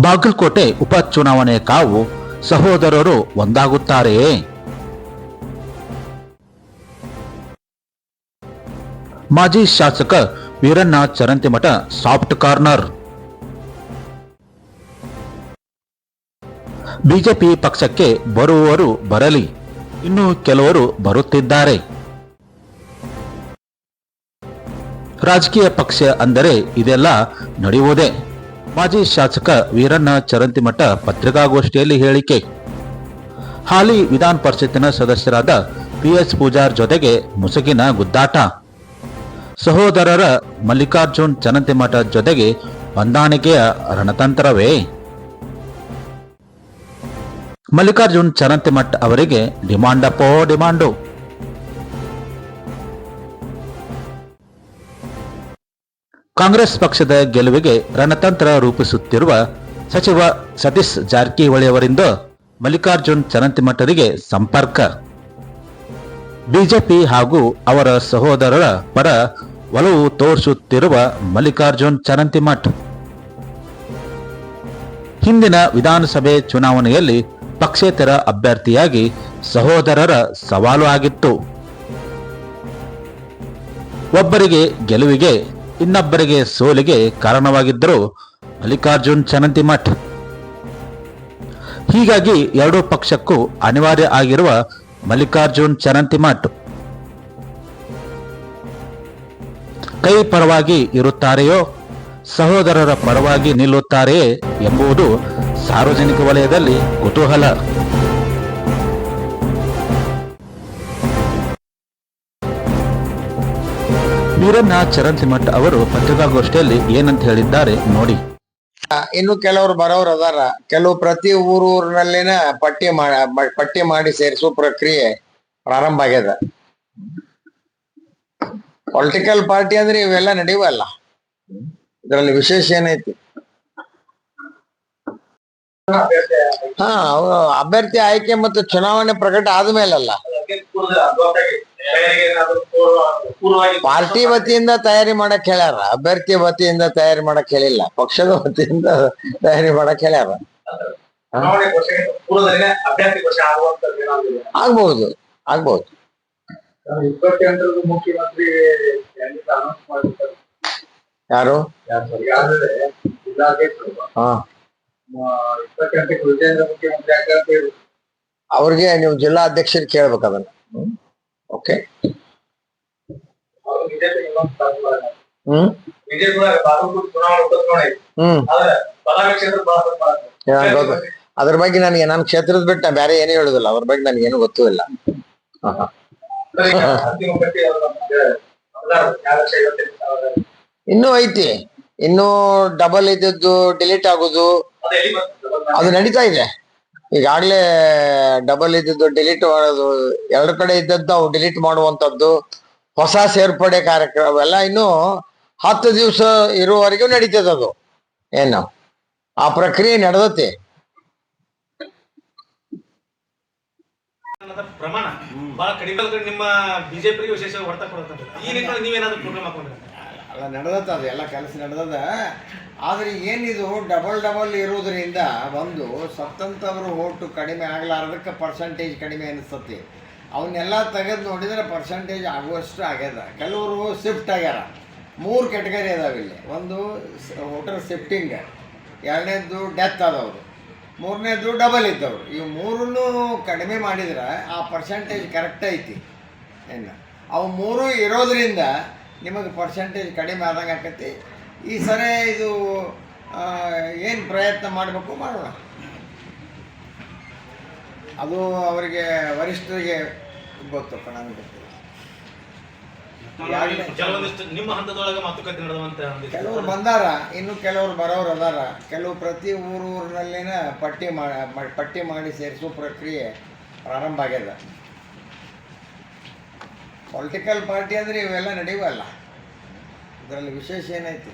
ಬಾಗಲಕೋಟೆ ಉಪಚುನಾವಣೆ ಕಾವು ಸಹೋದರರು ಒಂದಾಗುತ್ತಾರೆಯೇ? ಮಾಜಿ ಶಾಸಕ Veeranna Charantimath soft corner. BJP ಪಕ್ಷಕ್ಕೆ ಬರುವವರು ಬರಲಿ, ಇನ್ನು ಕೆಲವರು ಬರುತ್ತಿದ್ದಾರೆ. ರಾಜಕೀಯ ಪಕ್ಷ ಅಂದರೆ ಇದೆಲ್ಲ ನಡೆಯುವುದೇ. ಮಾಜಿ ಶಾಸಕ ವೀರಣ್ಣ ಚರಂತಿಮಠ ಪತ್ರಿಕಾಗೋಷ್ಠಿಯಲ್ಲಿ ಹೇಳಿಕೆ. ಹಾಲಿ ವಿಧಾನ ಪರಿಷತ್ತಿನ ಸದಸ್ಯರಾದ ಪಿಎಸ್ ಪೂಜಾರ್ ಜೊತೆಗೆ ಮುಸುಕಿನ ಗುದ್ದಾಟ. ಸಹೋದರರ ಮಲ್ಲಿಕಾರ್ಜುನ್ ಚರಂತಿಮಠ ಜೊತೆಗೆ ಹೊಂದಾಣಿಕೆಯ ರಣತಂತ್ರವೇ? ಮಲ್ಲಿಕಾರ್ಜುನ್ ಚರಂತಿಮಠ ಅವರಿಗೆ ಡಿಮಾಂಡಪ್ಪೋ ಡಿಮಾಂಡು. ಕಾಂಗ್ರೆಸ್ ಪಕ್ಷದ ಗೆಲುವಿಗೆ ರಣತಂತ್ರ ರೂಪಿಸುತ್ತಿರುವ ಸಚಿವ ಸತೀಶ್ ಜಾರಕಿಹೊಳಿ ಅವರಿಂದ ಮಲ್ಲಿಕಾರ್ಜುನ್ ಚರಂತಿಮಠರಿಗೆ ಸಂಪರ್ಕ. ಬಿಜೆಪಿ ಹಾಗೂ ಅವರ ಸಹೋದರರ ಪರ ಒಲವು ತೋರಿಸುತ್ತಿರುವ ಮಲ್ಲಿಕಾರ್ಜುನ್ ಚರಂತಿಮಠ ಹಿಂದಿನ ವಿಧಾನಸಭೆ ಚುನಾವಣೆಯಲ್ಲಿ ಪಕ್ಷೇತರ ಅಭ್ಯರ್ಥಿಯಾಗಿ ಸಹೋದರರ ಸವಾಲು ಆಗಿತ್ತು. ಒಬ್ಬರಿಗೆ ಗೆಲುವಿಗೆ ಇನ್ನೊಬ್ಬರಿಗೆ ಸೋಲಿಗೆ ಕಾರಣವಾಗಿದ್ದರು ಮಲ್ಲಿಕಾರ್ಜುನ್ ಚರಂತಿಮಠ. ಹೀಗಾಗಿ ಎರಡೂ ಪಕ್ಷಕ್ಕೂ ಅನಿವಾರ್ಯ ಆಗಿರುವ ಮಲ್ಲಿಕಾರ್ಜುನ್ ಚರಂತಿಮಠ ಕೈ ಪರವಾಗಿ ಇರುತ್ತಾರೆಯೋ ಸಹೋದರರ ಪರವಾಗಿ ನಿಲ್ಲುತ್ತಾರೆಯೇ ಎಂಬುದು ಸಾರ್ವಜನಿಕ ವಲಯದಲ್ಲಿ ಕುತೂಹಲ. ವೀರಣ್ಣ ಚರಂತಿಮಠ ಅವರು ಪತ್ರಿಕಾಗೋಷ್ಠಿಯಲ್ಲಿ ಏನಂತ ಹೇಳಿದ್ದಾರೆ ನೋಡಿ. ಇನ್ನು ಕೆಲವರು ಬರೋರು ಅದಾರ. ಕೆಲವು ಪ್ರತಿ ಊರಿನಲ್ಲಿನ ಪಟ್ಟಿ ಮಾಡಿ ಸೇರಿಸುವ ಪ್ರಕ್ರಿಯೆ ಪ್ರಾರಂಭ ಆಗ್ಯದ. ಪೊಲಿಟಿಕಲ್ ಪಾರ್ಟಿ ಅಂದ್ರೆ ಇವೆಲ್ಲ ನಡೆಯುವಲ್ಲ, ಇದರಲ್ಲಿ ವಿಶೇಷ ಏನೈತಿ? ಅಭ್ಯರ್ಥಿ ಆಯ್ಕೆ ಮತ್ತು ಚುನಾವಣೆ ಪ್ರಕಟ ಆದ್ಮೇಲಲ್ಲ, ಪಾರ್ಟಿ ವತಿಯಿಂದ ತಯಾರಿ ಮಾಡಕ್ ಹೇಳ್ಯಾರ. ಅಭ್ಯರ್ಥಿ ವತಿಯಿಂದ ತಯಾರಿ ಮಾಡಕ್ ಹೇಳಿಲ್ಲ, ಪಕ್ಷದ ವತಿಯಿಂದ ತಯಾರಿ ಮಾಡಕ್ ಹೇಳ್ಯಾರ. ಆಗ್ಬಹುದು ಆಗ್ಬಹುದು. ಯಾರು? ಅವ್ರಿಗೆ ನೀವು ಜಿಲ್ಲಾ ಅಧ್ಯಕ್ಷರಿಗೆ ಕೇಳ್ಬೇಕು ಅದನ್ನ. ಓಕೆ. ಅದ್ರ ಬಗ್ಗೆ ನನಗೆ ನನ್ನ ಕ್ಷೇತ್ರದ ಬಿಟ್ಟು ಬೇರೆ ಏನು ಹೇಳುದಿಲ್ಲ. ಅದ್ರ ಬಗ್ಗೆ ನನಗೇನು ಗೊತ್ತೂ ಇಲ್ಲ. ಇನ್ನೂ ಐತಿ, ಇನ್ನೂ ಡಬಲ್ ಇದ್ದದ್ದು ಡಿಲೀಟ್ ಆಗುದು ಅದು ನಡೀತಾ ಇದೆ. ಈಗಾಗ್ಲೇ ಡಬಲ್ ಇದ್ದದ್ದು ಡಿಲೀಟ್ ಮಾಡೋದು, ಎರಡು ಕಡೆ ಇದ್ದದ್ದು ಅವು ಡಿಲೀಟ್ ಮಾಡುವಂತದ್ದು, ಹೊಸ ಸೇರ್ಪಡೆ ಕಾರ್ಯಕ್ರಮ ಅವೆಲ್ಲ ಇನ್ನು 10 ದಿವಸ ಇರುವವರೆಗೂ ನಡೀತದ. ಅದು ಏನು ಆ ಪ್ರಕ್ರಿಯೆ ನಡೆದತ್ತೆ. ಪ್ರಮಾಣ ಬಹಳ ಕಡಿಮೆ. ನಿಮ್ಮ ಬಿಜೆಪಿ ವಿಶೇಷ ಹೊರತ ಕೊಡುತ್ತೆ. ಈ ನಿಟ್ಟಿನಲ್ಲಿ ನೀವೇನಾದ್ರೂ ಪ್ರೋಗ್ರಾಮ್ ಹಾಕೊಂಡ್ರೆ? ಅಲ್ಲ, ನಡೆದತ್ತ, ಅದು ಎಲ್ಲ ಕೆಲಸ ನಡೆದದ. ಆದ್ರೆ ಏನಿದು ಡಬಲ್ ಇರುವುದರಿಂದ ಒಂದು ಸತ್ತಂತವ್ರು ಓಟು ಕಡಿಮೆ ಆಗ್ಲಾರ್ದಕ್ಕೆ ಪರ್ಸೆಂಟೇಜ್ ಕಡಿಮೆ ಅನಿಸ್ತತಿ. ಅವನ್ನೆಲ್ಲ ತೆಗೆದು ನೋಡಿದ್ರೆ ಪರ್ಸೆಂಟೇಜ್ ಆಗುವಷ್ಟು ಆಗ್ಯದ. ಕೆಲವರು ಶಿಫ್ಟ್ ಆಗ್ಯಾರ. 3 ಕ್ಯಾಟಗರಿ ಅದಾವ ಇಲ್ಲಿ. ಒಂದು ವೋಟರ್ ಶಿಫ್ಟಿಂಗ್, ಎರಡನೇದು ಡೆತ್ ಆದವರು, ಮೂರನೇದು ಡಬಲ್ ಇದ್ದವರು. ಇವು ಮೂರನ್ನು ಕಡಿಮೆ ಮಾಡಿದ್ರೆ ಆ ಪರ್ಸೆಂಟೇಜ್ ಕರೆಕ್ಟ್ ಐತಿ. ಏನು ಅವು 3 ಇರೋದ್ರಿಂದ ನಿಮಗೆ ಪರ್ಸೆಂಟೇಜ್ ಕಡಿಮೆ ಆದಂಗೆ ಆಕೈತಿ. ಈ ಸರಿ ಇದು ಏನು ಪ್ರಯತ್ನ ಮಾಡಬೇಕು ಮಾಡೋಣ. ಅದು ಅವರಿಗೆ ವರಿಷ್ಠರಿಗೆ ಗೊತ್ತಪ್ಪ, ನನಗೆ ಗೊತ್ತಿಲ್ಲ. ನಿಮ್ಮ ಹಂತದೊಳಗೆ ಮಾತುಕತೆ ನಡೆದಂತ ಕೆಲವರು ಬಂದಾರ, ಇನ್ನು ಕೆಲವರು ಬರೋರು ಅದಾರ. ಕೆಲವು ಪ್ರತಿ ಊರಿನಲ್ಲಿನ ಪಟ್ಟಿ ಮಾಡಿ ಸೇರಿಸುವ ಪ್ರಕ್ರಿಯೆ ಪ್ರಾರಂಭ ಆಗ್ಯದ. ಪೊಲಿಟಿಕಲ್ ಪಾರ್ಟಿ ಅಂದ್ರೆ ಇವೆಲ್ಲ ನಡೆಯುವಲ್ಲ, ಇದರಲ್ಲಿ ವಿಶೇಷ ಏನೈತಿ?